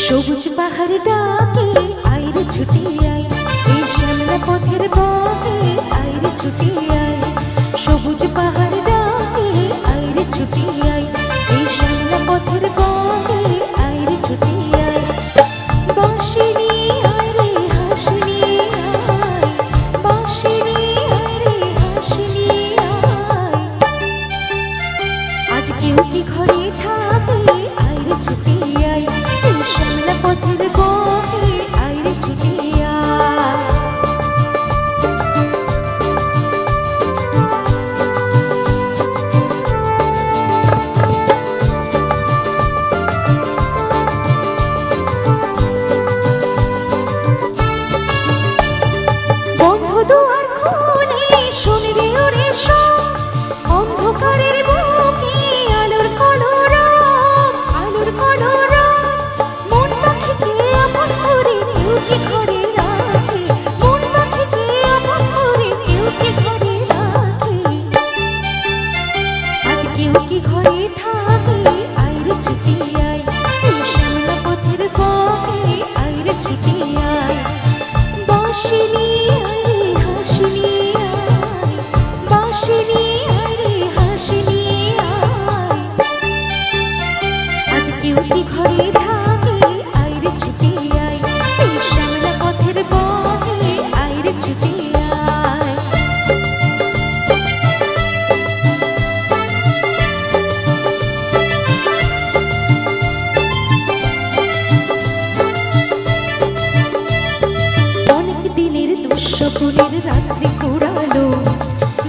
সবুজ পাহাড় ডাকে আইরে ছুটি আয়, এই শ্যামলা পথের বাঁকে আইরে ছুটি আয়। সবুজ পাহাড় ডাকে আইরে ছুটি আয়, এই শ্যামলা পথের বাঁকে আইরে ছুটি আয়। বাঁশি নিয়ে আয় রে হাসি নিয়ে আয়, বাঁশি নিয়ে আয় রে হাসি নিয়ে আয়। আজ কেউ কি ঘরে থাকে আইরে ছুটি আয়, এই শ্যামলা পথের বাঁকে আইরে ছুটি আয়। বন্ধ দুয়ার খুলে শোন রে ওরে সব, অন্ধকারের বুকে আলোর কলরব, আলোর কলরব। মন পাখিকে আপন করে কেউ কি ঘরে রাখে, মন পাখিকে আপন করে কেউ কি ঘরে রাখে। আজ কেউ কি ঘরে থাকে আইরে ছুটি আয়, এই শ্যামলা পথের বাঁকে আইরে ছুটি আয়। বাঁশি নিয়ে আয় রে হাসি নিয়ে আয়, বাঁশি নিয়ে আয় রে হাসি নিয়ে আয়। আজ কেউ কি ঘরে থাকে আইরে ছুটি আয়, এই শ্যামলা পথের বাঁকে আইরে ছুটি আয়। অনেক দিনের দুঃস্বপ্নের রাত্রি ঘোরালো,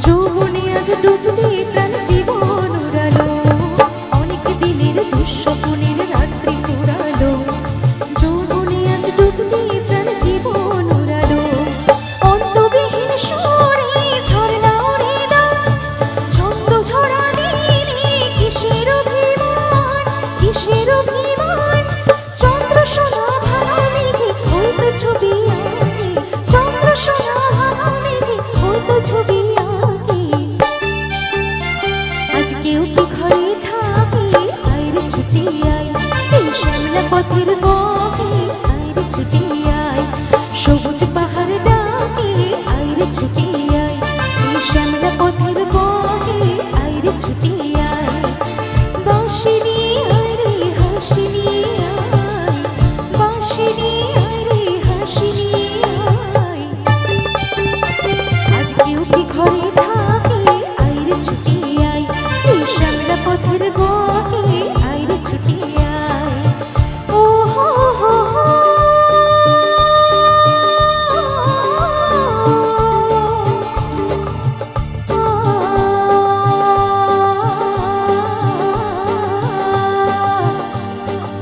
যৌবনে আজ ডুব দিয়ে প্রাণ জীবন উড়ালো। অনেক দিনের দুঃস্বপ্নের রাত্রি ঘোরালো, যৌবনে আজ ডুব দিয়ে প্রাণ জীবন উড়ালো। অন্তবিহীন সুরে ঝরনা ওরে দাও, ছন্দ ঝরা দিনে কিসের অভিমান, কিসের অভিমান। চন্দ্র সোনা ভাঙা মেঘে হইতো ছবি আঁকে, চন্দ্র সোনা ভাঙা মেঘে হইতো ছবি আঁকে। আজ কেউ কি ঘরে থাকে আইরে ছুটি আয়, এই শ্যামলা পথের বাঁকে আইরে ছুটি আয়। সবুজ পাহাড় ডাকে আইরে ছুটি আয়, এই শ্যামলা পথের বাঁকে আইরে ছুটি আয়। বাঁশি নিয়ে আয় রে হাসি নিয়ে আয়, বাঁশি নিয়ে আয় রে হাসি নিয়ে আয়। আজ কেউ কি ঘরে থাকে আইরে ছুটি আয়, এই শ্যামলা পথের বাঁকে আইরে ছুটি আয়। ও হো হো হো।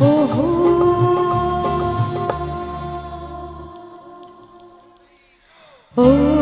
ও হো। ও